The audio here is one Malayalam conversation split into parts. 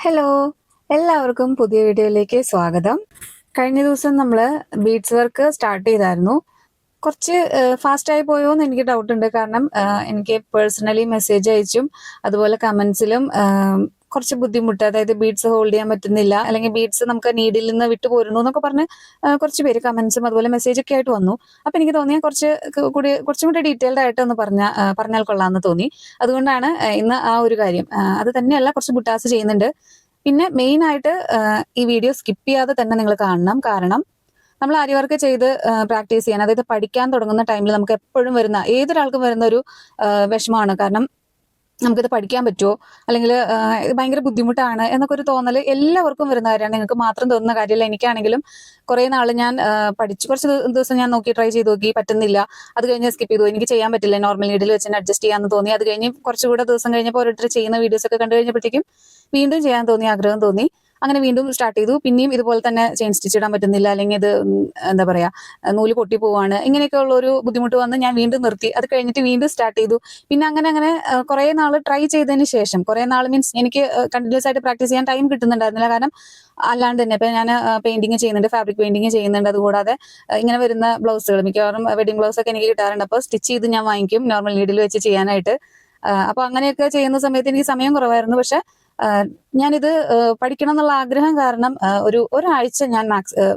ഹലോ, എല്ലാവർക്കും പുതിയ വീഡിയോയിലേക്ക് സ്വാഗതം. കഴിഞ്ഞ ദിവസം നമ്മൾ ബീഡ്സ് വർക്ക് സ്റ്റാർട്ട് ചെയ്തായിരുന്നു. കുറച്ച് ഫാസ്റ്റായി പോയോ എന്ന് എനിക്ക് ഡൗട്ട് ഉണ്ട്. കാരണം എനിക്ക് പേഴ്സണലി മെസ്സേജ് അയച്ചും അതുപോലെ കമന്റ്സിലും കുറച്ച് ബുദ്ധിമുട്ട്, അതായത് ബീഡ്സ് ഹോൾഡ് ചെയ്യാൻ പറ്റുന്നില്ല, അല്ലെങ്കിൽ ബീഡ്സ് നമുക്ക് നീഡിൽ നിന്ന് വിട്ടു പോരുന്നു എന്നൊക്കെ പറഞ്ഞ് കുറച്ച് പേര് കമന്റ്സും അതുപോലെ മെസ്സേജ് ഒക്കെ ആയിട്ട് വന്നു. അപ്പൊ എനിക്ക് തോന്നിയ കുറച്ചും കൂടി ഡീറ്റെയിൽഡ് ആയിട്ട് ഒന്ന് പറഞ്ഞാൽ കൊള്ളാമെന്ന് തോന്നി. അതുകൊണ്ടാണ് ഇന്ന് ആ ഒരു കാര്യം, അത് തന്നെയല്ല, കുറച്ച് ബുട്ടാസ് ചെയ്യുന്നുണ്ട്. പിന്നെ മെയിൻ ആയിട്ട് ഈ വീഡിയോ സ്കിപ്പ് ചെയ്യാതെ തന്നെ നിങ്ങൾ കാണണം. കാരണം നമ്മൾ ആരി വർക്ക് ചെയ്ത് പ്രാക്ടീസ് ചെയ്യാൻ, അതായത് പഠിക്കാൻ തുടങ്ങുന്ന ടൈമിൽ നമുക്ക് എപ്പോഴും വരുന്ന, ഏതൊരാൾക്കും വരുന്ന ഒരു വിഷമമാണ്. കാരണം നമുക്കിത് പഠിക്കാൻ പറ്റുമോ, അല്ലെങ്കിൽ ഇത് ഭയങ്കര ബുദ്ധിമുട്ടാണ് എന്നൊക്കെ ഒരു തോന്നൽ എല്ലാവർക്കും വരുന്ന കാര്യമാണ്. നിങ്ങൾക്ക് മാത്രം തോന്നുന്ന കാര്യമല്ല. എനിക്കാണെങ്കിലും കുറേ നാൾ ഞാൻ പഠിച്ചു, കുറച്ച് ദിവസം ഞാൻ ട്രൈ ചെയ്ത് നോക്കി, പറ്റുന്നില്ല. അത് കഴിഞ്ഞ് സ്കിപ്പ് ചെയ്തു. എനിക്ക് ചെയ്യാൻ പറ്റില്ല, നോർമൽ നീഡിൽ വെച്ച് അഡ്ജസ്റ്റ് ചെയ്യാമെന്ന് തോന്നി. അത് കഴിഞ്ഞ് കുറച്ചുകൂടെ ദിവസം കഴിഞ്ഞപ്പോൾ ഓരോരുത്തർ ചെയ്യുന്ന വീഡിയോസ് ഒക്കെ കണ്ടു കഴിഞ്ഞപ്പോഴത്തേക്കും വീണ്ടും ചെയ്യാൻ തോന്നി, ആഗ്രഹം തോന്നി. അങ്ങനെ വീണ്ടും സ്റ്റാർട്ട് ചെയ്തു. പിന്നെയും ഇതുപോലെ തന്നെ ചെയിൻ സ്റ്റിച്ച് ഇടാൻ പറ്റുന്നില്ല, അല്ലെങ്കിൽ ഇത് എന്താ പറയാ, നൂല് പൊട്ടി പോവാണ്, ഇങ്ങനെയൊക്കെ ഉള്ള ഒരു ബുദ്ധിമുട്ട് വന്ന് ഞാൻ വീണ്ടും നിർത്തി. അത് കഴിഞ്ഞിട്ട് വീണ്ടും സ്റ്റാർട്ട് ചെയ്തു. പിന്നെ അങ്ങനെ കുറെ നാൾ ട്രൈ ചെയ്തതിന് ശേഷം, കുറെ നാൾ മീൻസ് എനിക്ക് കണ്ടിന്യൂസ് ആയിട്ട് പ്രാക്ടീസ് ചെയ്യാൻ ടൈം കിട്ടുന്നുണ്ടായിരുന്നില്ല. കാരണം അല്ലാണ്ട് തന്നെ ഇപ്പൊ ഞാൻ പെയിന്റിങ് ചെയ്യുന്നുണ്ട്, ഫാബ്രിക് പെയിന്റിങ് ചെയ്യുന്നുണ്ട്. അതുകൂടാതെ ഇങ്ങനെ വരുന്ന ബ്ലൗസുകൾ, മിക്കവാറും വെഡിങ് ബ്ലൗസ് ഒക്കെ എനിക്ക് കിട്ടാറുണ്ട്. അപ്പോൾ സ്റ്റിച്ച് ചെയ്ത് ഞാൻ വാങ്ങിക്കും നോർമൽ നീഡിൽ വെച്ച് ചെയ്യാനായിട്ട്. അപ്പൊ അങ്ങനെയൊക്കെ ചെയ്യുന്ന സമയത്ത് എനിക്ക് സമയം കുറവായിരുന്നു. പക്ഷെ ഞാനിത് പഠിക്കണം എന്നുള്ള ആഗ്രഹം കാരണം ഒരാഴ്ച ഞാൻ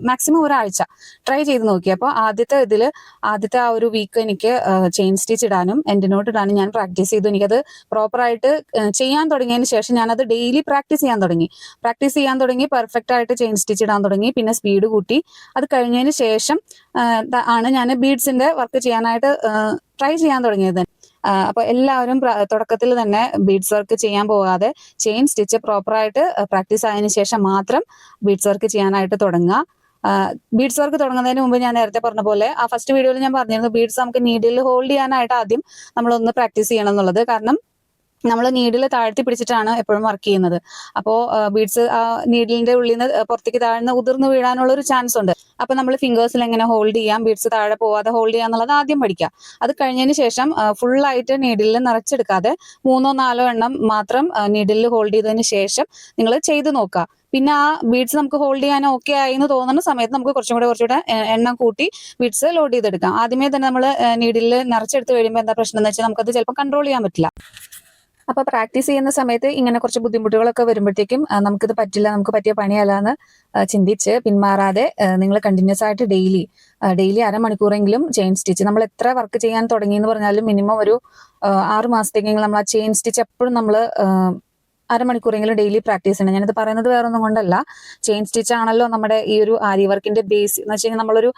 മാക്സിമം ഒരാഴ്ച ട്രൈ ചെയ്ത് നോക്കി. അപ്പോൾ ആദ്യത്തെ ആ ഒരു വീക്ക് എനിക്ക് ചെയിൻ സ്റ്റിച്ച് ഇടാനും എൻഡ് നോട്ട് ഇടാനും ഞാൻ പ്രാക്ടീസ് ചെയ്തു. എനിക്കത് പ്രോപ്പറായിട്ട് ചെയ്യാൻ തുടങ്ങിയതിന് ശേഷം ഞാനത് ഡെയിലി പ്രാക്ടീസ് ചെയ്യാൻ തുടങ്ങി പെർഫെക്റ്റ് ആയിട്ട് ചെയിൻ സ്റ്റിച്ച് ഇടാൻ തുടങ്ങി. പിന്നെ സ്പീഡ് കൂട്ടി. അത് കഴിഞ്ഞതിന് ശേഷം ആണ് ഞാൻ ബീഡ്സിന്റെ വർക്ക് ചെയ്യാനായിട്ട് ട്രൈ ചെയ്യാൻ തുടങ്ങിയത്. അപ്പൊ എല്ലാവരും തുടക്കത്തിൽ തന്നെ ബീഡ്സ് വർക്ക് ചെയ്യാൻ പോകാതെ ചെയിൻ സ്റ്റിച്ച് പ്രോപ്പറായിട്ട് പ്രാക്ടീസ് ആയതിനു ശേഷം മാത്രം ബീഡ്സ് വർക്ക് ചെയ്യാനായിട്ട് തുടങ്ങുക. ബീഡ്സ് വർക്ക് തുടങ്ങുന്നതിന് മുമ്പ് ഞാൻ നേരത്തെ പറഞ്ഞ പോലെ ആ ഫസ്റ്റ് വീഡിയോയിൽ ഞാൻ പറഞ്ഞിരുന്നു, ബീഡ്സ് നമുക്ക് നീഡിൽ ഹോൾഡ് ചെയ്യാനായിട്ട് ആദ്യം നമ്മളൊന്ന് പ്രാക്ടീസ് ചെയ്യണം എന്നുള്ളത്. കാരണം നമ്മൾ നീഡിൽ താഴ്ത്തി പിടിച്ചിട്ടാണ് എപ്പോഴും വർക്ക് ചെയ്യുന്നത്. അപ്പോൾ ബീഡ്സ് ആ നീഡിലിന്റെ ഉള്ളിൽ നിന്ന് പുറത്തേക്ക് താഴ്ന്ന് ഉതിർന്ന് വീഴാനുള്ള ഒരു ചാൻസ് ഉണ്ട്. അപ്പൊ നമ്മൾ ഫിംഗേഴ്സിൽ എങ്ങനെ ഹോൾഡ് ചെയ്യാം, ബീഡ്സ് താഴെ പോവാതെ ഹോൾഡ് ചെയ്യാം എന്നുള്ളത് ആദ്യം പഠിക്കുക. അത് കഴിഞ്ഞതിന് ശേഷം ഫുള്ളായിട്ട് നീഡിലിൽ നിറച്ചെടുക്കാതെ 3-4 എണ്ണം മാത്രം നീഡിലിൽ ഹോൾഡ് ചെയ്തതിന് ശേഷം നിങ്ങൾ ചെയ്ത് നോക്കുക. പിന്നെ ആ ബീഡ്സ് നമുക്ക് ഹോൾഡ് ചെയ്യാൻ ഓക്കെ ആയി എന്ന് തോന്നുന്ന സമയത്ത് നമുക്ക് കുറച്ചുകൂടെ എണ്ണം കൂട്ടി ബീഡ്സ് ലോഡ് ചെയ്തെടുക്കാം. ആദ്യമേ തന്നെ നമ്മൾ നീഡിലിൽ നിറച്ചെടുത്ത് കഴിയുമ്പോൾ എന്താ പ്രശ്നം എന്ന് വെച്ചാൽ നമുക്കത് ചിലപ്പോൾ കൺട്രോൾ ചെയ്യാൻ പറ്റില്ല. അപ്പൊ പ്രാക്ടീസ് ചെയ്യുന്ന സമയത്ത് ഇങ്ങനെ കുറച്ച് ബുദ്ധിമുട്ടുകളൊക്കെ വരുമ്പോഴത്തേക്കും നമുക്കിത് പറ്റില്ല, നമുക്ക് പറ്റിയ പണിയല്ല എന്ന് ചിന്തിച്ച് പിന്മാറാതെ നിങ്ങൾ കണ്ടിന്യൂസ് ആയിട്ട് ഡെയിലി അരമണിക്കൂറെങ്കിലും ചെയിൻ സ്റ്റിച്ച്, നമ്മൾ എത്ര വർക്ക് ചെയ്യാൻ തുടങ്ങി എന്ന് പറഞ്ഞാലും മിനിമം ഒരു 6 മാസത്തേക്കെങ്കിലും നമ്മൾ ആ ചെയിൻ സ്റ്റിച്ച് എപ്പോഴും നമ്മൾ അരമണിക്കൂറെങ്കിലും ഡെയിലി പ്രാക്ടീസ് ചെയ്യണം. ഞാനിത് പറയുന്നത് വേറെ ഒന്നും കൊണ്ടല്ല, ചെയിൻ സ്റ്റിച്ച് ആണല്ലോ നമ്മുടെ ഈ ഒരു ആരി വർക്കിന്റെ ബേസ് എന്ന് വെച്ച് കഴിഞ്ഞാൽ നമ്മളൊരു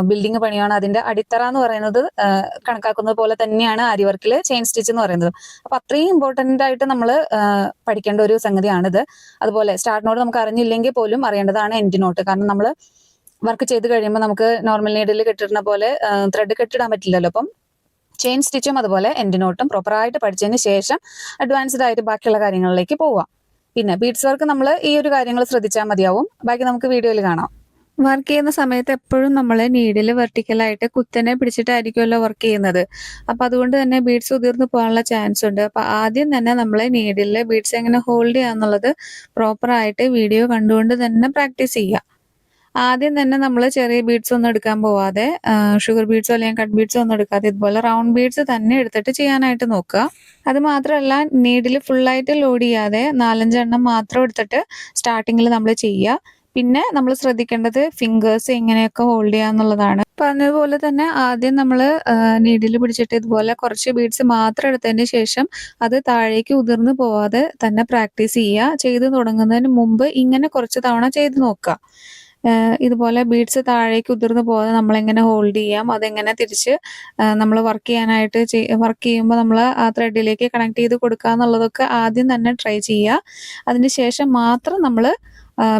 ബിൽഡിംഗ് പണിയാണ്, അതിന്റെ അടിത്തറ എന്ന് പറയുന്നത് കണക്കാക്കുന്നത് പോലെ തന്നെയാണ് ആരി വർക്കിൽ ചെയിൻ സ്റ്റിച്ച് എന്ന് പറയുന്നത്. അപ്പൊ അത്രയും ഇമ്പോർട്ടന്റ് ആയിട്ട് നമ്മൾ പഠിക്കേണ്ട ഒരു സംഗതിയാണിത്. അതുപോലെ സ്റ്റാർട്ട് നോട്ട് നമുക്ക് അറിഞ്ഞില്ലെങ്കിൽ പോലും അറിയേണ്ടതാണ് എൻഡ് നോട്ട്. കാരണം നമ്മൾ വർക്ക് ചെയ്ത് കഴിയുമ്പോൾ നമുക്ക് നോർമൽ നീഡിൽ കെട്ടിടുന്ന പോലെ ത്രെഡ് കെട്ടിടാൻ പറ്റില്ലല്ലോ. അപ്പം ചെയിൻ സ്റ്റിച്ചും അതുപോലെ എൻഡ് നോട്ടും പ്രോപ്പറായിട്ട് പഠിച്ചതിന് ശേഷം അഡ്വാൻസ്ഡ് ആയിട്ട് ബാക്കിയുള്ള കാര്യങ്ങളിലേക്ക് പോവാം. പിന്നെ ബീഡ്സ് വർക്ക് നമ്മൾ ഈ ഒരു കാര്യങ്ങൾ ശ്രദ്ധിച്ചാൽ മതിയാവും. ബാക്കി നമുക്ക് വീഡിയോയിൽ കാണാം. വർക്ക് ചെയ്യുന്ന സമയത്ത് എപ്പോഴും നമ്മൾ നീഡിൽ വെർട്ടിക്കലായിട്ട് കുത്തനെ പിടിച്ചിട്ടായിരിക്കുമല്ലോ വർക്ക് ചെയ്യുന്നത്. അപ്പൊ അതുകൊണ്ട് തന്നെ ബീഡ്സ് ഉതിർന്നു പോകാനുള്ള ചാൻസ് ഉണ്ട്. അപ്പൊ ആദ്യം തന്നെ നമ്മൾ നീഡിൽ ബീഡ്സ് എങ്ങനെ ഹോൾഡ് ചെയ്യാന്നുള്ളത് പ്രോപ്പറായിട്ട് വീഡിയോ കണ്ടുകൊണ്ട് തന്നെ പ്രാക്ടീസ് ചെയ്യുക. ആദ്യം തന്നെ നമ്മൾ ചെറിയ ബീഡ്സ് ഒന്നും എടുക്കാൻ പോവാതെ, ഷുഗർ ബീഡ്സോ അല്ലെങ്കിൽ കട്ട് ബീഡ്സോ ഒന്നും എടുക്കാതെ ഇതുപോലെ റൗണ്ട് ബീഡ്സ് തന്നെ എടുത്തിട്ട് ചെയ്യാനായിട്ട് നോക്കുക. അത് മാത്രമല്ല, നീഡിൽ ഫുള്ളായിട്ട് ലോഡ് ചെയ്യാതെ 4-5 എണ്ണം മാത്രം എടുത്തിട്ട് സ്റ്റാർട്ടിങ്ങിൽ നമ്മൾ ചെയ്യുക. പിന്നെ നമ്മൾ ശ്രദ്ധിക്കേണ്ടത് ഫിംഗേഴ്സ് എങ്ങനെയൊക്കെ ഹോൾഡ് ചെയ്യാന്നുള്ളതാണ്. പറഞ്ഞതുപോലെ തന്നെ ആദ്യം നമ്മൾ നീഡിൽ പിടിച്ചിട്ട് ഇതുപോലെ കുറച്ച് ബീഡ്സ് മാത്രം എടുത്തതിന് ശേഷം അത് താഴേക്ക് ഉതിർന്നു പോവാതെ തന്നെ പ്രാക്ടീസ് ചെയ്യുക. ചെയ്ത് തുടങ്ങുന്നതിന് മുമ്പ് ഇങ്ങനെ കുറച്ച് തവണ ചെയ്ത് നോക്കുക. ഇതുപോലെ ബീഡ്സ് താഴേക്ക് ഉതിർന്നു പോകാതെ നമ്മളെങ്ങനെ ഹോൾഡ് ചെയ്യാം, അതെങ്ങനെ തിരിച്ച് നമ്മൾ വർക്ക് ചെയ്യുമ്പോൾ നമ്മൾ ആ ത്രെഡിലേക്ക് കണക്ട് ചെയ്ത് കൊടുക്കുക എന്നുള്ളതൊക്കെ ആദ്യം തന്നെ ട്രൈ ചെയ്യുക. അതിനുശേഷം മാത്രം നമ്മൾ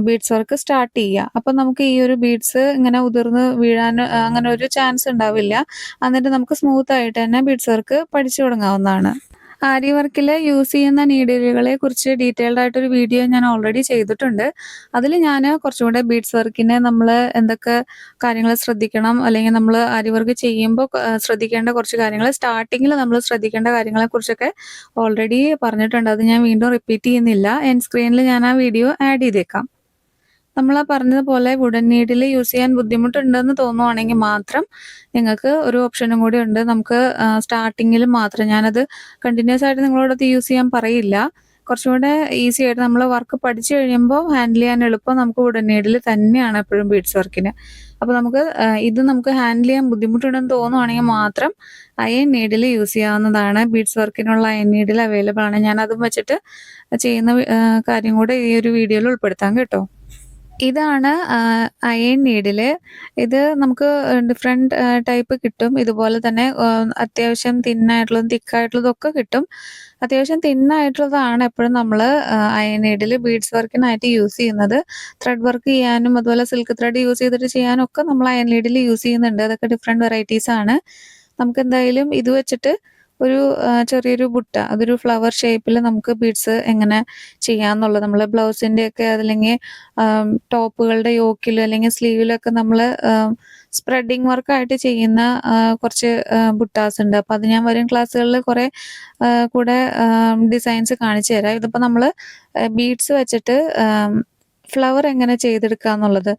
ബീഡ്സ് വർക്ക് സ്റ്റാർട്ട് ചെയ്യുക. അപ്പം നമുക്ക് ഈ ഒരു ബീഡ്സ് ഇങ്ങനെ ഉതിർന്ന് വീഴാൻ അങ്ങനെ ഒരു ചാൻസ് ഉണ്ടാവില്ല. എന്നിട്ട് നമുക്ക് സ്മൂത്ത് ആയിട്ട് തന്നെ ബീഡ്സ് വർക്ക് പഠിച്ചു തുടങ്ങാവുന്നതാണ്. ആരി വർക്കിൽ യൂസ് ചെയ്യുന്ന നീഡിലുകളെ കുറിച്ച് ഡീറ്റെയിൽഡ് ആയിട്ടൊരു വീഡിയോ ഞാൻ ഓൾറെഡി ചെയ്തിട്ടുണ്ട്. അതിൽ ഞാൻ കുറച്ചുകൂടെ ബീഡ്സ് വർക്കിന് നമ്മൾ എന്തൊക്കെ കാര്യങ്ങൾ ശ്രദ്ധിക്കണം, അല്ലെങ്കിൽ നമ്മൾ ആരി വർക്ക് ചെയ്യുമ്പോൾ ശ്രദ്ധിക്കേണ്ട കുറച്ച് കാര്യങ്ങൾ, സ്റ്റാർട്ടിങ്ങിൽ നമ്മൾ ശ്രദ്ധിക്കേണ്ട കാര്യങ്ങളെ കുറിച്ചൊക്കെ ഓൾറെഡി പറഞ്ഞിട്ടുണ്ട്. അത് ഞാൻ വീണ്ടും റിപ്പീറ്റ് ചെയ്യുന്നില്ല. എൻ സ്ക്രീനിൽ ഞാൻ ആ വീഡിയോ ആഡ് ചെയ്തേക്കാം. നമ്മൾ ആ പറഞ്ഞതുപോലെ വുഡൻ നീഡിൽ യൂസ് ചെയ്യാൻ ബുദ്ധിമുട്ടുണ്ടെന്ന് തോന്നുവാണെങ്കിൽ മാത്രം നിങ്ങൾക്ക് ഒരു ഓപ്ഷനും കൂടി ഉണ്ട്. നമുക്ക് സ്റ്റാർട്ടിങ്ങിൽ മാത്രം, ഞാനത് കണ്ടിന്യൂസ് ആയിട്ട് നിങ്ങളോടത് യൂസ് ചെയ്യാൻ പറയില്ല, കുറച്ചും കൂടെ ഈസി ആയിട്ട് നമ്മൾ വർക്ക് പഠിച്ചു കഴിയുമ്പോൾ ഹാൻഡിൽ ചെയ്യാൻ എളുപ്പം നമുക്ക് വുഡൻ നീഡിൽ തന്നെയാണ് എപ്പോഴും ബീഡ്സ് വർക്കിന്. അപ്പോൾ നമുക്ക് ഇത് നമുക്ക് ഹാൻഡിൽ ചെയ്യാൻ ബുദ്ധിമുട്ടുണ്ടെന്ന് തോന്നുവാണെങ്കിൽ മാത്രം അയൺ നീഡിൽ യൂസ് ചെയ്യാവുന്നതാണ്. ബീഡ്സ് വർക്കിനുള്ള അയൺ നീഡിൽ അവൈലബിൾ ആണ്. ഞാൻ അതും വെച്ചിട്ട് ചെയ്യുന്ന കാര്യം കൂടെ ഈ ഒരു വീഡിയോയിൽ ഉൾപ്പെടുത്താം കേട്ടോ. ഇതാണ് അയൺ നീഡിൽ. ഇത് നമുക്ക് ഡിഫറെൻറ്റ് ടൈപ്പ് കിട്ടും. ഇതുപോലെ തന്നെ അത്യാവശ്യം തിന്നായിട്ടുള്ളതും തിക്കായിട്ടുള്ളതും ഒക്കെ കിട്ടും. അത്യാവശ്യം തിന്നായിട്ടുള്ളതാണ് എപ്പോഴും നമ്മൾ അയൺ നീഡിൽ ബീഡ്സ് വർക്കിനായിട്ട് യൂസ് ചെയ്യുന്നത്. ത്രെഡ് വർക്ക് ചെയ്യാനും അതുപോലെ സിൽക്ക് ത്രെഡ് യൂസ് ചെയ്തിട്ട് ചെയ്യാനും ഒക്കെ നമ്മൾ അയൺ നീഡിൽ യൂസ് ചെയ്യുന്നുണ്ട്. അതൊക്കെ ഡിഫറെൻറ്റ് വെറൈറ്റീസ് ആണ്. നമുക്ക് എന്തായാലും ഇത് വെച്ചിട്ട് ഒരു ചെറിയൊരു ബുട്ട, അതൊരു ഫ്ലവർ ഷേപ്പിൽ നമുക്ക് ബീഡ്സ് എങ്ങനെ ചെയ്യാന്നുള്ളത്, നമ്മൾ ബ്ലൗസിൻ്റെ ഒക്കെ അതല്ലെങ്കിൽ ടോപ്പുകളുടെ യോക്കിൽ അല്ലെങ്കിൽ സ്ലീവിലൊക്കെ നമ്മൾ സ്പ്രെഡിങ് വർക്കായിട്ട് ചെയ്യുന്ന കുറച്ച് ബുട്ടാസ് ഉണ്ട്. അപ്പോൾ അത് ഞാൻ വരും ക്ലാസ്സുകളിൽ കുറേ കൂടെ ഡിസൈൻസ് കാണിച്ചു തരാം. ഇതിപ്പോൾ നമ്മൾ ബീഡ്സ് വെച്ചിട്ട് ഫ്ലവർ എങ്ങനെ ചെയ്തെടുക്കുക എന്നുള്ളത്,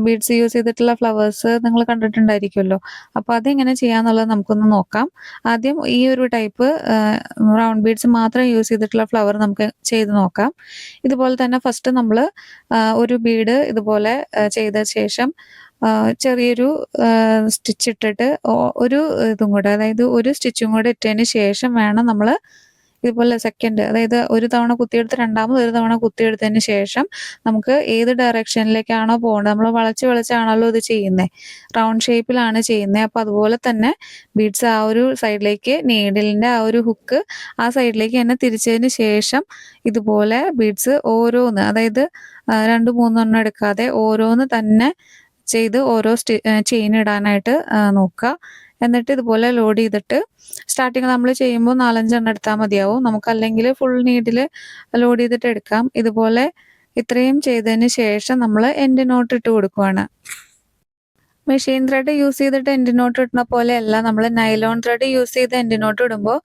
ബീഡ്സ് യൂസ് ചെയ്തിട്ടുള്ള ഫ്ലവേഴ്സ് നിങ്ങൾ കണ്ടിട്ടുണ്ടായിരിക്കുമല്ലോ. അപ്പോൾ അതെങ്ങനെ ചെയ്യാന്നുള്ളത് നമുക്കൊന്ന് നോക്കാം. ആദ്യം ഈ ഒരു ടൈപ്പ് റൗണ്ട് ബീഡ്സ് മാത്രം യൂസ് ചെയ്തിട്ടുള്ള ഫ്ലവർ നമുക്ക് ചെയ്ത് നോക്കാം. ഇതുപോലെ തന്നെ ഫസ്റ്റ് നമ്മൾ ഒരു ബീഡ് ഇതുപോലെ ചെയ്ത ശേഷം ചെറിയൊരു സ്റ്റിച്ച് ഇട്ടിട്ട് ഒരു ഇതും കൂടെ, അതായത് ഒരു സ്റ്റിച്ചും കൂടെ ഇട്ടതിന് ശേഷം വേണം നമ്മൾ ഇതുപോലെ സെക്കൻഡ്, അതായത് ഒരു തവണ കുത്തിയെടുത്ത് രണ്ടാമത് ഒരു തവണ കുത്തിയെടുത്തതിന് ശേഷം നമുക്ക് ഏത് ഡയറക്ഷനിലേക്കാണോ പോകേണ്ടത്, നമ്മൾ വളച്ചാണല്ലോ ഇത് ചെയ്യുന്നത്, റൗണ്ട് ഷേപ്പിലാണ് ചെയ്യുന്നത്. അപ്പോൾ അതുപോലെ തന്നെ ബീഡ്സ് ആ ഒരു സൈഡിലേക്ക്, നീഡിലിൻ്റെ ആ ഒരു ഹുക്ക് ആ സൈഡിലേക്ക് തന്നെ തിരിച്ചതിന് ശേഷം ഇതുപോലെ ബീഡ്സ് ഓരോന്ന്, അതായത് 2-3 എടുക്കാതെ ഓരോന്ന് തന്നെ ചെയ്ത് ഓരോ ചെയിൻ ഇടാനായിട്ട് നോക്കുക. എന്നിട്ട് ഇതുപോലെ ലോഡ് ചെയ്തിട്ട് സ്റ്റാർട്ടിങ് നമ്മൾ ചെയ്യുമ്പോൾ 4-5 എടുത്താൽ മതിയാവും. നമുക്കല്ലെങ്കിൽ ഫുൾ നീഡിൽ ലോഡ് ചെയ്തിട്ട് എടുക്കാം. ഇതുപോലെ ഇത്രയും ചെയ്തതിന് ശേഷം നമ്മൾ എൻഡ് നോട്ട് ഇട്ട് കൊടുക്കുവാണ്. മെഷീൻ ത്രെഡ് യൂസ് ചെയ്തിട്ട് എൻഡ് നോട്ട് ഇടുന്ന പോലെയല്ല, നമ്മൾ നൈലോൺ ത്രെഡ് യൂസ് ചെയ്ത് എൻഡ് നോട്ട് ഇടുമ്പോൾ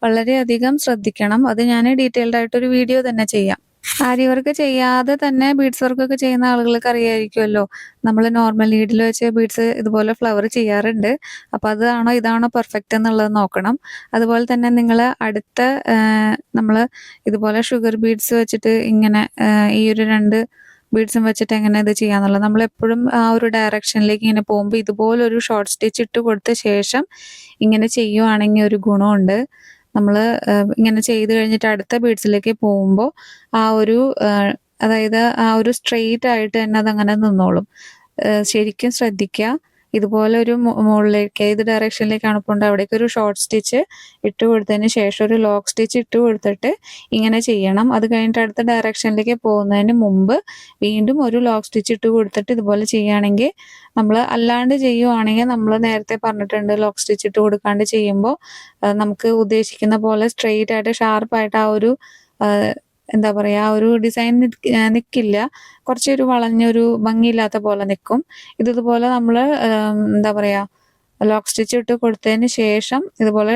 വളരെയധികം ശ്രദ്ധിക്കണം. അത് ഞാൻ ഡീറ്റെയിൽഡ് ആയിട്ടൊരു വീഡിയോ തന്നെ ചെയ്യാം. ആരി വർക്ക് ചെയ്യാതെ തന്നെ ബീഡ്സ് വർക്കൊക്കെ ചെയ്യുന്ന ആളുകൾക്ക് അറിയായിരിക്കുമല്ലോ, നമ്മൾ നോർമൽ നീഡിൽ വെച്ച് ബീഡ്സ് ഇതുപോലെ ഫ്ലവർ ചെയ്യാറുണ്ട്. അപ്പോൾ അതാണോ ഇതാണോ പെർഫെക്റ്റ് എന്നുള്ളത് നോക്കണം. അതുപോലെ തന്നെ നിങ്ങൾ അടുത്ത നമ്മൾ ഇതുപോലെ ഷുഗർ ബീഡ്സ് വെച്ചിട്ട് ഇങ്ങനെ ഈ ഒരു 2 ബീഡ്സും വെച്ചിട്ട് എങ്ങനെ ഇത് ചെയ്യാന്നുള്ളത്, നമ്മളെപ്പോഴും ആ ഒരു ഡയറക്ഷനിലേക്ക് ഇങ്ങനെ പോകുമ്പോൾ ഇതുപോലൊരു ഷോർട്ട് സ്റ്റിച്ച് ഇട്ട് കൊടുത്ത ശേഷം ഇങ്ങനെ ചെയ്യുവാണെങ്കിൽ ഒരു ഗുണമുണ്ട്. നമ്മൾ ഇങ്ങനെ ചെയ്ത് കഴിഞ്ഞിട്ട് അടുത്ത ബീഡ്സിലേക്ക് പോകുമ്പോൾ ആ ഒരു അതായത് ആ ഒരു സ്ട്രെയിറ്റ് ആയിട്ട് തന്നെ അതങ്ങനെ നിന്നോളും. ശരിക്കും ശ്രദ്ധിക്കുക. ഇതുപോലെ ഒരു മുകളിലേക്ക് ഏത് ഡയറക്ഷനിലേക്കാണ് പോകേണ്ടത് അവിടേക്ക് ഒരു ഷോർട്ട് സ്റ്റിച്ച് ഇട്ട് കൊടുത്തതിന് ശേഷം ഒരു ലോക്ക് സ്റ്റിച്ച് ഇട്ട് കൊടുത്തിട്ട് ഇങ്ങനെ ചെയ്യണം. അത് കഴിഞ്ഞിട്ട് അടുത്ത ഡയറക്ഷനിലേക്ക് പോകുന്നതിന് മുമ്പ് വീണ്ടും ഒരു ലോക്ക് സ്റ്റിച്ച് ഇട്ട് കൊടുത്തിട്ട് ഇതുപോലെ ചെയ്യുകയാണെങ്കിൽ, നമ്മൾ അല്ലാണ്ട് ചെയ്യുവാണെങ്കിൽ നമ്മൾ നേരത്തെ പറഞ്ഞിട്ടുണ്ട്, ലോക്ക് സ്റ്റിച്ച് ഇട്ട് കൊടുക്കാണ്ട് ചെയ്യുമ്പോൾ നമുക്ക് ഉദ്ദേശിക്കുന്ന പോലെ സ്ട്രെയിറ്റ് ആയിട്ട് ഷാർപ്പായിട്ട് ആ ഒരു എന്താ പറയുക, ആ ഒരു ഡിസൈൻ നിൽക്കില്ല, കുറച്ചൊരു വളഞ്ഞൊരു ഭംഗിയില്ലാത്ത പോലെ നിൽക്കും. ഇതുപോലെ നമ്മൾ എന്താ പറയുക, ലോക്ക് സ്റ്റിച്ച് ഇട്ട് കൊടുത്തതിന് ശേഷം ഇതുപോലെ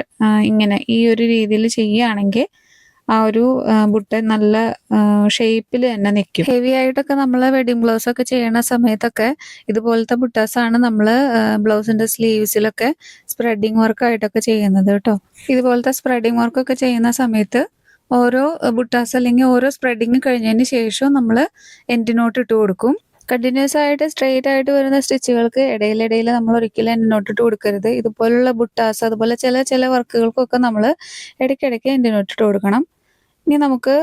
ഇങ്ങനെ ഈ ഒരു രീതിയിൽ ചെയ്യുകയാണെങ്കിൽ ആ ഒരു ബുട്ട നല്ല ഷേപ്പിൽ തന്നെ നിൽക്കും. ഹെവി ആയിട്ടൊക്കെ നമ്മൾ വെഡിങ് ബ്ലൗസ് ഒക്കെ ചെയ്യുന്ന സമയത്തൊക്കെ ഇതുപോലത്തെ ബുട്ടാസാണ് നമ്മൾ ബ്ലൗസിൻ്റെ സ്ലീവ്സിലൊക്കെ സ്പ്രെഡിങ് വർക്കായിട്ടൊക്കെ ചെയ്യുന്നത് കേട്ടോ. ഇതുപോലത്തെ സ്പ്രെഡിങ് വർക്കൊക്കെ ചെയ്യുന്ന സമയത്ത് ഓരോ ബുട്ടാസ് അല്ലെങ്കിൽ ഓരോ സ്പ്രെഡിങ് കഴിഞ്ഞതിന് ശേഷം നമ്മൾ എൻഡ് നോട്ട് ഇട്ട് കൊടുക്കും. കണ്ടിന്യൂസ് ആയിട്ട് സ്ട്രെയിറ്റ് ആയിട്ട് വരുന്ന സ്റ്റിച്ചുകൾക്ക് ഇടയിലിടയിൽ നമ്മൾ ഒരിക്കലും എൻഡ് നോട്ട് ഇട്ട് കൊടുക്കരുത്. ഇതുപോലുള്ള ബുട്ടാസ് അതുപോലെ ചില വർക്കുകൾക്കൊക്കെ നമ്മൾ ഇടയ്ക്കിടയ്ക്ക് എൻഡ് നോട്ട് ഇട്ട് കൊടുക്കണം. ഇനി നമുക്ക്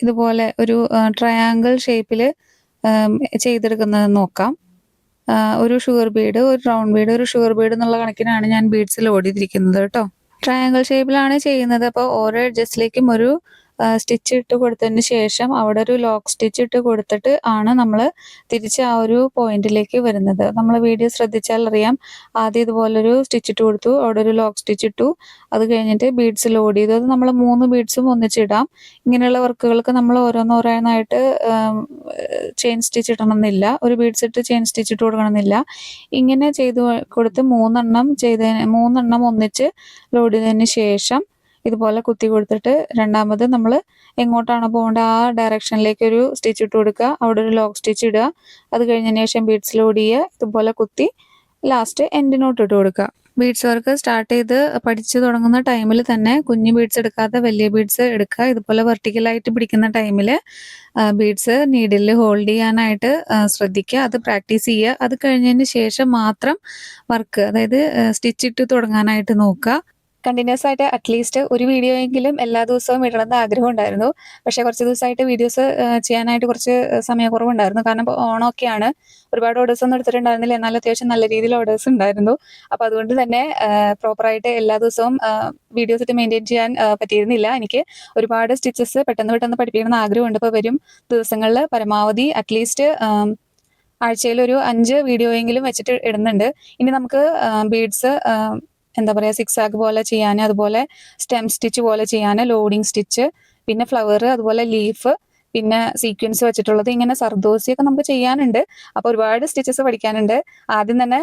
ഇതുപോലെ ഒരു ട്രയാങ്കിൾ ഷേപ്പിൽ ചെയ്തെടുക്കുന്നത് നോക്കാം. ഒരു ഷുഗർ ബീഡ്, ഒരു റൗണ്ട് ബീഡ്, ഒരു ഷുഗർ ബീഡ് എന്നുള്ള കണക്കിനാണ് ഞാൻ ബീഡ്സ് ലോഡ് ചെയ്തിരിക്കുന്നത് കേട്ടോ. ട്രയാങ്കിൾ ഷേപ്പിലാണ് ചെയ്യുന്നത്. അപ്പോൾ ഓരോ എഡ്ജസ്റ്റിലേക്കും ഒരു സ്റ്റിച്ച് ഇട്ട് കൊടുത്തതിന് ശേഷം അവിടെ ഒരു ലോക്ക് സ്റ്റിച്ച് ഇട്ട് കൊടുത്തിട്ട് ആണ് നമ്മൾ തിരിച്ച് ആ ഒരു പോയിന്റിലേക്ക് വരുന്നത്. നമ്മൾ വീഡിയോ ശ്രദ്ധിച്ചാൽ അറിയാം, ആദ്യം ഇതുപോലൊരു സ്റ്റിച്ച് ഇട്ട് കൊടുത്തു, അവിടെ ഒരു ലോക്ക് സ്റ്റിച്ച് ഇട്ടു, അത് കഴിഞ്ഞിട്ട് ബീഡ്സ് ലോഡ് ചെയ്തു. അത് നമ്മൾ 3 ബീഡ്സും ഒന്നിച്ചിടാം. ഇങ്ങനെയുള്ള വർക്കുകൾക്ക് നമ്മൾ ഓരോന്നോരോന്നായിട്ട് ചെയിൻ സ്റ്റിച്ച് ഇടണമെന്നില്ല, ഒരു ബീഡ്സ് ഇട്ട് ചെയിൻ സ്റ്റിച്ച് ഇട്ട് കൊടുക്കണമെന്നില്ല. ഇങ്ങനെ ചെയ്ത് കൊടുത്ത് 3 ഒന്നിച്ച് ലോഡ് ചെയ്തതിന് ശേഷം ഇതുപോലെ കുത്തി കൊടുത്തിട്ട് രണ്ടാമത് നമ്മൾ എങ്ങോട്ടാണ് പോകേണ്ടത് ആ ഡയറക്ഷനിലേക്ക് ഒരു സ്റ്റിച്ച് ഇട്ട് കൊടുക്കുക, അവിടെ ഒരു ലോക്ക് സ്റ്റിച്ച് ഇടുക, അത് കഴിഞ്ഞതിന് ശേഷം ബീഡ്സ് ലോഡ് ചെയ്യുക, ഇതുപോലെ കുത്തി ലാസ്റ്റ് എൻഡിനോട്ട് ഇട്ട് കൊടുക്കുക. ബീഡ്സ് വർക്ക് സ്റ്റാർട്ട് ചെയ്ത് പഠിച്ചു തുടങ്ങുന്ന ടൈമിൽ തന്നെ കുഞ്ഞു ബീഡ്സ് എടുക്കാതെ വലിയ ബീഡ്സ് എടുക്കുക. ഇതുപോലെ വെർട്ടിക്കലായിട്ട് പിടിക്കുന്ന ടൈമിൽ ബീഡ്സ് നീഡിൽ ഹോൾഡ് ചെയ്യാനായിട്ട് ശ്രദ്ധിക്കുക, അത് പ്രാക്ടീസ് ചെയ്യുക. അത് കഴിഞ്ഞതിന് ശേഷം മാത്രം വർക്ക്, അതായത് സ്റ്റിച്ച് ഇട്ട് തുടങ്ങാനായിട്ട് നോക്കുക. കണ്ടിന്യൂസ് ആയിട്ട് അറ്റ്ലീസ്റ്റ് ഒരു വീഡിയോ എങ്കിലും എല്ലാ ദിവസവും ഇടണമെന്ന് ആഗ്രഹം ഉണ്ടായിരുന്നു. പക്ഷേ കുറച്ച് ദിവസമായിട്ട് വീഡിയോസ് ചെയ്യാനായിട്ട് കുറച്ച് സമയക്കുറവുണ്ടായിരുന്നു. കാരണം ഓണമൊക്കെയാണ്, ഒരുപാട് ഓർഡേഴ്സ് ഒന്നും എടുത്തിട്ടുണ്ടായിരുന്നില്ല, എന്നാൽ അത്യാവശ്യം നല്ല രീതിയിൽ ഓർഡേഴ്സ് ഉണ്ടായിരുന്നു. അപ്പോൾ അതുകൊണ്ട് തന്നെ പ്രോപ്പറായിട്ട് എല്ലാ ദിവസവും വീഡിയോസ് ഇട്ട് മെയിൻറ്റെയിൻ ചെയ്യാൻ പറ്റിയിരുന്നില്ല. എനിക്ക് ഒരുപാട് സ്റ്റിച്ചസ് പെട്ടെന്ന് പഠിപ്പിക്കണമെന്ന് ആഗ്രഹമുണ്ട്. അപ്പോൾ വരും ദിവസങ്ങളിൽ പരമാവധി അറ്റ്ലീസ്റ്റ് ആഴ്ചയിൽ ഒരു 5 വീഡിയോയെങ്കിലും വെച്ചിട്ട് ഇടുന്നുണ്ട്. ഇനി നമുക്ക് ബീഡ്സ് എന്താ പറയുക, സിക്സ് ആക്ക് പോലെ ചെയ്യാൻ, അതുപോലെ സ്റ്റെം സ്റ്റിച്ച് പോലെ ചെയ്യാൻ, ലോഡിങ് സ്റ്റിച്ച്, പിന്നെ ഫ്ലവർ, അതുപോലെ ലീഫ്, പിന്നെ സീക്വൻസ് വെച്ചിട്ടുള്ളത്, ഇങ്ങനെ സർദോസിയൊക്കെ നമുക്ക് ചെയ്യാനുണ്ട്. അപ്പോൾ ഒരുപാട് സ്റ്റിച്ചസ് പഠിക്കാനുണ്ട്. ആദ്യം തന്നെ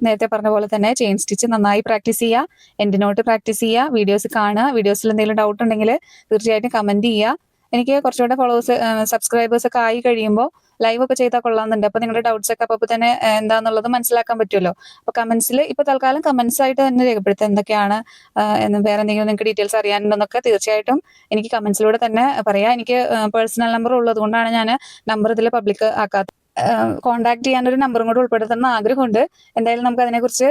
നേരത്തെ പറഞ്ഞ പോലെ തന്നെ ചെയിൻ സ്റ്റിച്ച് നന്നായി പ്രാക്ടീസ് ചെയ്യുക, എൻഡിനോട്ട് പ്രാക്ടീസ് ചെയ്യുക, വീഡിയോസ് കാണുക. വീഡിയോസിൽ എന്തെങ്കിലും ഡൗട്ട് ഉണ്ടെങ്കിൽ തീർച്ചയായിട്ടും കമൻറ്റ് ചെയ്യുക. എനിക്ക് കുറച്ചുകൂടെ ഫോളോവേഴ്സ് സബ്സ്ക്രൈബേഴ്സ് ഒക്കെ ആയി കഴിയുമ്പോൾ ലൈവ് ഒക്കെ ചെയ്താൽ കൊള്ളാമെന്നുണ്ട്. അപ്പോൾ നിങ്ങളുടെ ഡൗട്ട്സ് ഒക്കെ അപ്പോൾ തന്നെ എന്താണെന്നുള്ളത് മനസ്സിലാക്കാൻ പറ്റുമല്ലോ. അപ്പോൾ കമൻസിൽ ഇപ്പോൾ തൽക്കാലം കമൻസ് ആയിട്ട് തന്നെ രേഖപ്പെടുത്തുക, എന്തൊക്കെയാണ് വേറെ എന്തെങ്കിലും നിങ്ങൾക്ക് ഡീറ്റെയിൽസ് അറിയാനുണ്ടെന്നൊക്കെ തീർച്ചയായിട്ടും എനിക്ക് കമൻസിലൂടെ തന്നെ പറയാം. എനിക്ക് പേഴ്സണൽ നമ്പർ ഉള്ളത് കൊണ്ടാണ് ഞാൻ നമ്പർ ഇതിൽ പബ്ലിക് ആക്കാത്തത്. കോൺടാക്ട് ചെയ്യാനൊരു നമ്പറും കൂടെ ഉൾപ്പെടുത്തണം ആഗ്രഹമുണ്ട്. എന്തായാലും നമുക്ക് അതിനെക്കുറിച്ച്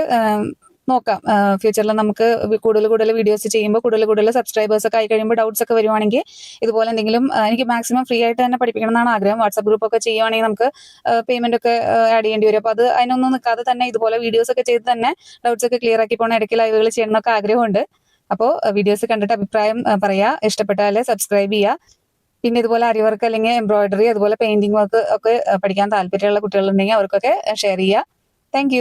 നോക്കാം. ഫ്യൂച്ചറിൽ നമുക്ക് കൂടുതൽ വീഡിയോസ് ചെയ്യുമ്പോൾ കൂടുതൽ സബ്സ്ക്രൈബേഴ്സ് ഒക്കെ ആയി കഴിയുമ്പോൾ ഡൗട്ട്സ് ഒക്കെ വരുവാണെങ്കിൽ ഇതുപോലെ എന്തെങ്കിലും എനിക്ക് മാക്സിമം ഫ്രീ ആയിട്ട് തന്നെ പഠിപ്പിക്കണം എന്നാണ് ആഗ്രഹം. വാട്സാപ്പ് ഗ്രൂപ്പ് ഒക്കെ ചെയ്യുവാണെങ്കിൽ നമുക്ക് പേയ്മെന്റ് ഒക്കെ ആഡ് ചെയ്യേണ്ടി വരും. അപ്പോൾ അത് അതിനൊന്നും നിൽക്കാതെ തന്നെ ഇതുപോലെ വീഡിയോസ് ഒക്കെ ചെയ്ത് തന്നെ ഡൗട്ട്സ് ഒക്കെ ക്ലിയർ ആക്കി പോകണം, ഇടയ്ക്ക് ലൈവുകൾ ചെയ്യണം എന്നൊക്കെ ആഗ്രഹമുണ്ട്. അപ്പോൾ വീഡിയോസ് കണ്ടിട്ട് അഭിപ്രായം പറയുക, ഇഷ്ടപ്പെട്ടാൽ സബ്സ്ക്രൈബ് ചെയ്യുക. പിന്നെ ഇതുപോലെ അരി വർക്ക് അല്ലെങ്കിൽ എംബ്രോയിഡറി, അതുപോലെ പെയിന്റിംഗ് വർക്ക് ഒക്കെ പഠിക്കാൻ താല്പര്യമുള്ള കുട്ടികളുണ്ടെങ്കിൽ അവർക്കൊക്കെ ഷെയർ ചെയ്യുക. താങ്ക്